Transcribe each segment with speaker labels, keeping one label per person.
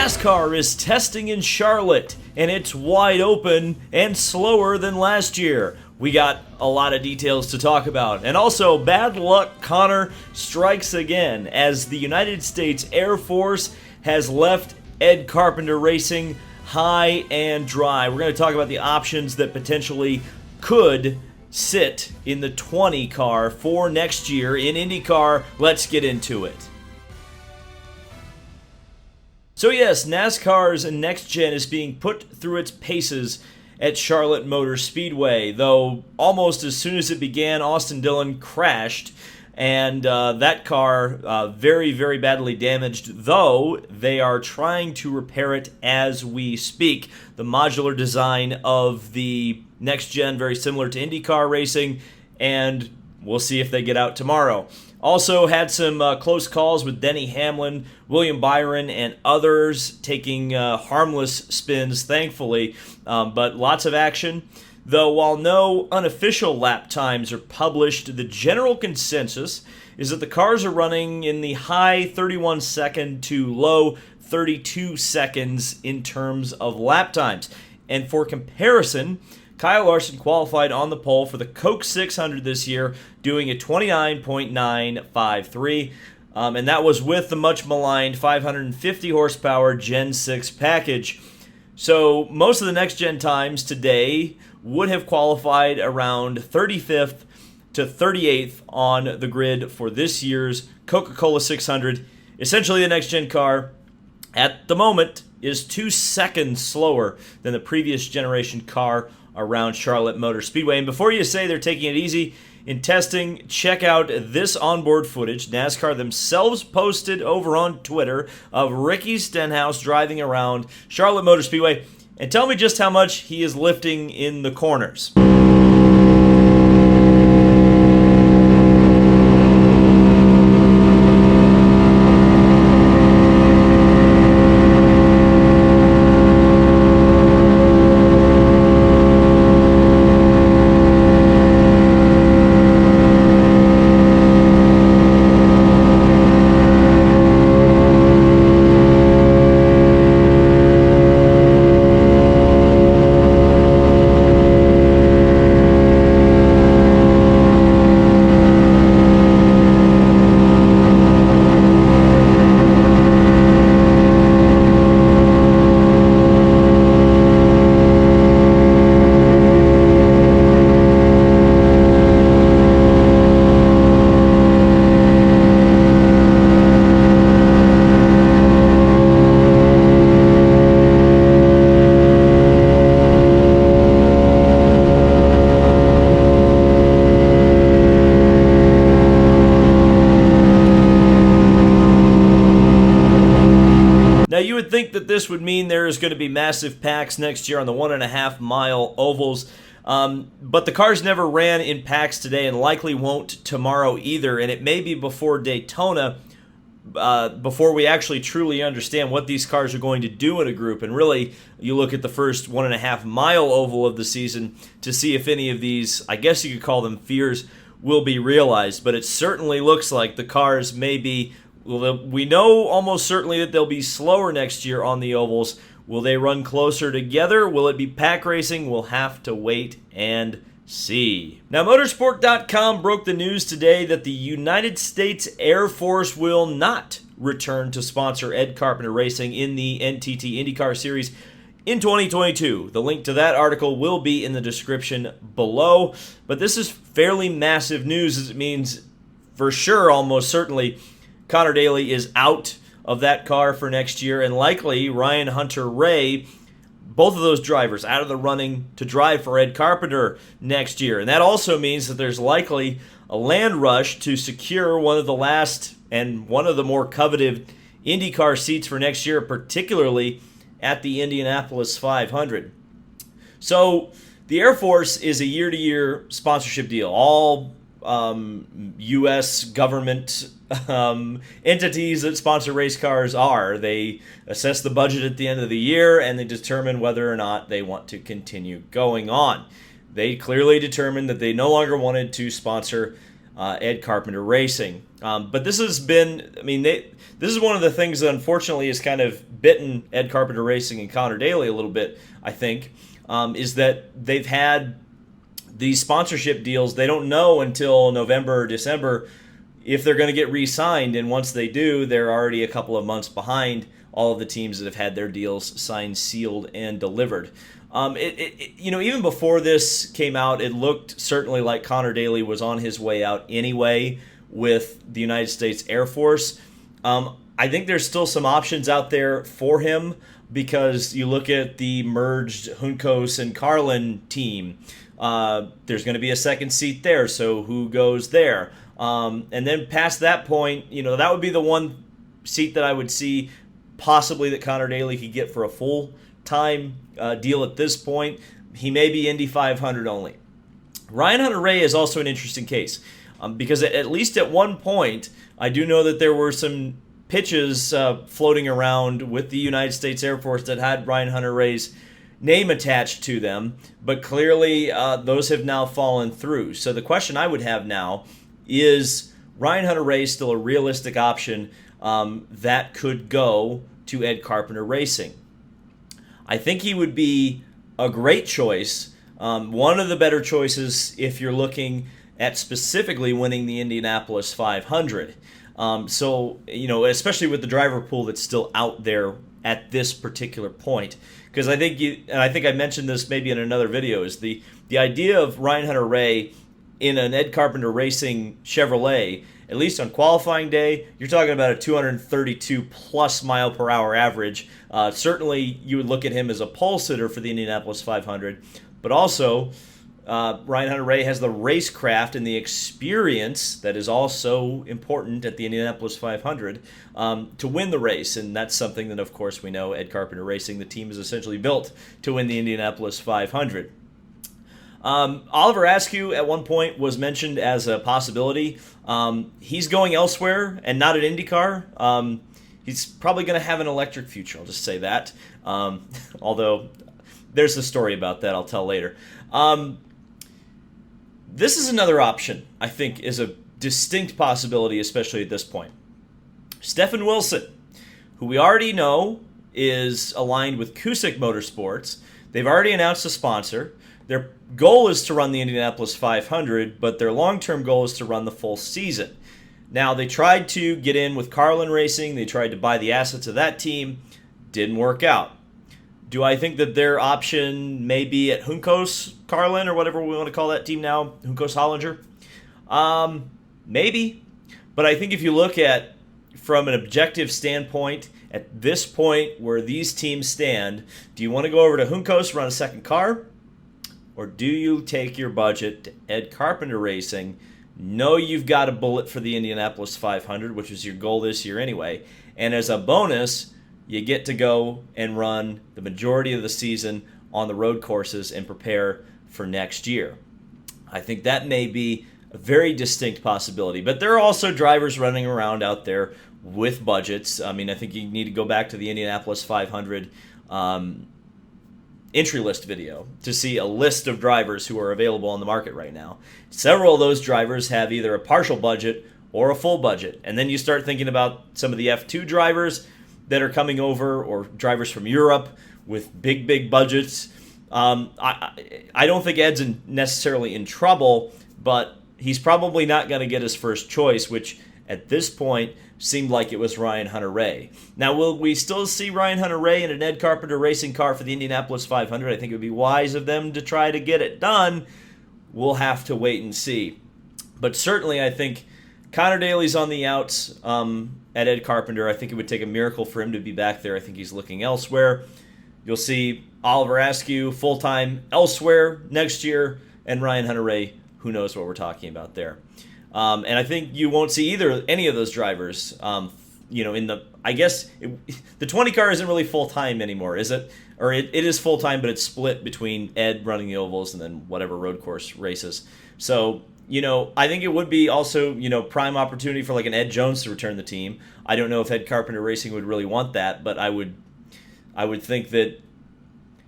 Speaker 1: NASCAR is testing in Charlotte, and it's wide open and slower than last year. We got a lot of details to talk about. And also, bad luck Connor strikes again as the United States Air Force has left Ed Carpenter Racing high and dry. We're going to talk about the options that potentially could sit in the 20 car for next year in IndyCar. Let's get into it. So yes, NASCAR's Next Gen is being put through its paces at Charlotte Motor Speedway, though almost as soon as it began, Austin Dillon crashed, and that car very, very badly damaged, though they are trying to repair it as we speak. The modular design of the Next Gen, very similar to IndyCar racing, and we'll see if they get out tomorrow. Also had some close calls with Denny Hamlin, William Byron, and others taking harmless spins, thankfully, but lots of action. Though while no unofficial lap times are published, the general consensus is that the cars are running in the high 31 second to low 32 seconds in terms of lap times. And for comparison, Kyle Larson qualified on the pole for the Coke 600 this year, doing a 29.953, and that was with the much-maligned 550 horsepower Gen 6 package. So most of the next-gen times today would have qualified around 35th to 38th on the grid for this year's Coca-Cola 600. Essentially, the next-gen car, at the moment, is 2 seconds slower than the previous generation car around Charlotte Motor Speedway. And before you say they're taking it easy in testing, check out this onboard footage NASCAR themselves posted over on Twitter of Ricky Stenhouse driving around Charlotte Motor Speedway, and tell me just how much he is lifting in the corners. Now, you would think that this would mean there is going to be massive packs next year on the 1.5 mile ovals, but the cars never ran in packs today and likely won't tomorrow either, and it may be before Daytona before we actually truly understand what these cars are going to do in a group. And really, you look at the first 1.5 mile oval of the season to see if any of these, I guess you could call them fears, will be realized. But it certainly looks like the cars may be, we know almost certainly that they'll be slower next year on the ovals. Will they run closer together? Will it be pack racing? We'll have to wait and see. Now, Motorsport.com broke the news today that the United States Air Force will not return to sponsor Ed Carpenter Racing in the NTT IndyCar Series in 2022. The link to that article will be in the description below. But this is fairly massive news, as it means for sure, almost certainly, Conor Daly is out of that car for next year, and likely Ryan Hunter-Reay, both of those drivers out of the running to drive for Ed Carpenter next year. And that also means that there's likely a land rush to secure one of the last and one of the more coveted IndyCar seats for next year, particularly at the Indianapolis 500. So the Air Force is a year-to-year sponsorship deal. All U.S. government entities that sponsor race cars are. They assess the budget at the end of the year, and they determine whether or not they want to continue going on. They clearly determined that they no longer wanted to sponsor Ed Carpenter Racing. But this has been, this is one of the things that unfortunately has kind of bitten Ed Carpenter Racing and Connor Daly a little bit, I think, is that they've had these sponsorship deals. They don't know until November or December if they're going to get re-signed, and once they do, they're already a couple of months behind all of the teams that have had their deals signed, sealed, and delivered. Even before this came out, it looked certainly like Connor Daly was on his way out anyway with the United States Air Force. I think there's still some options out there for him because you look at the merged Juncos and Carlin team. There's going to be a second seat there, so who goes there? And then past that point, that would be the one seat that I would see possibly that Connor Daly could get for a full-time deal at this point. He may be Indy 500 only. Ryan Hunter-Reay is also an interesting case because at least at one point, I do know that there were some pitches floating around with the United States Air Force that had Ryan Hunter-Reay's name attached to them, but clearly those have now fallen through. So the question I would have now is Ryan Hunter-Reay still a realistic option that could go to Ed Carpenter Racing? I think he would be a great choice, one of the better choices if you're looking at specifically winning the Indianapolis 500. Especially with the driver pool that's still out there at this particular point. Because I think I mentioned this maybe in another video, is the idea of Ryan Hunter-Reay in an Ed Carpenter Racing Chevrolet, at least on qualifying day, you're talking about a 232 plus mile per hour average. Certainly, you would look at him as a pole sitter for the Indianapolis 500, but also Ryan Hunter-Reay has the racecraft and the experience that is also important at the Indianapolis 500 to win the race, and that's something that, of course, we know Ed Carpenter Racing, the team is essentially built to win the Indianapolis 500. Oliver Askew at one point was mentioned as a possibility. He's going elsewhere and not at IndyCar. He's probably going to have an electric future, I'll just say that. Although there's a story about that I'll tell later. This is another option, I think, is a distinct possibility, especially at this point. Stefan Wilson, who we already know is aligned with Cusick Motorsports. They've already announced a sponsor. Their goal is to run the Indianapolis 500, but their long-term goal is to run the full season. Now, they tried to get in with Carlin Racing. They tried to buy the assets of that team. Didn't work out. Do I think that their option may be at Juncos Carlin or whatever we want to call that team now, Juncos Hollinger? Maybe. But I think if you look at, from an objective standpoint, at this point where these teams stand, do you want to go over to Juncos, run a second car? Or do you take your budget to Ed Carpenter Racing, know you've got a bullet for the Indianapolis 500, which is your goal this year anyway, and as a bonus, you get to go and run the majority of the season on the road courses and prepare for next year. I think that may be a very distinct possibility. But there are also drivers running around out there with budgets. I think you need to go back to the Indianapolis 500 entry list video to see a list of drivers who are available on the market right now. Several of those drivers have either a partial budget or a full budget. And then you start thinking about some of the F2 drivers that are coming over, or drivers from Europe with big budgets. I don't think Ed's necessarily in trouble, but he's probably not going to get his first choice, which at this point seemed like it was Ryan Hunter-Reay. Now, will we still see Ryan Hunter-Reay in an Ed Carpenter Racing car for the Indianapolis 500? I think it would be wise of them to try to get it done. We'll have to wait and see. But certainly, I think Connor Daly's on the outs at Ed Carpenter. I think it would take a miracle for him to be back there. I think he's looking elsewhere. You'll see Oliver Askew full-time elsewhere next year, and Ryan Hunter-Reay, who knows what we're talking about there. And I think you won't see any of those drivers, the 20 car isn't really full-time anymore, is it? Or it is full-time, but it's split between Ed running the ovals and then whatever road course races. So, I think it would be also, prime opportunity for like an Ed Jones to return the team. I don't know if Ed Carpenter Racing would really want that, but I would think that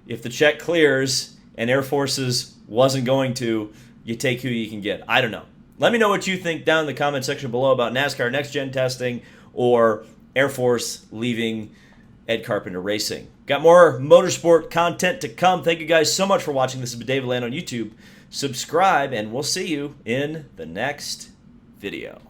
Speaker 1: if the check clears and Air Forces wasn't going to, you take who you can get. I don't know. Let me know what you think down in the comment section below about NASCAR Next Gen Testing or Air Force leaving Ed Carpenter Racing. Got more motorsport content to come. Thank you guys so much for watching. This has been David Land on YouTube. Subscribe, and we'll see you in the next video.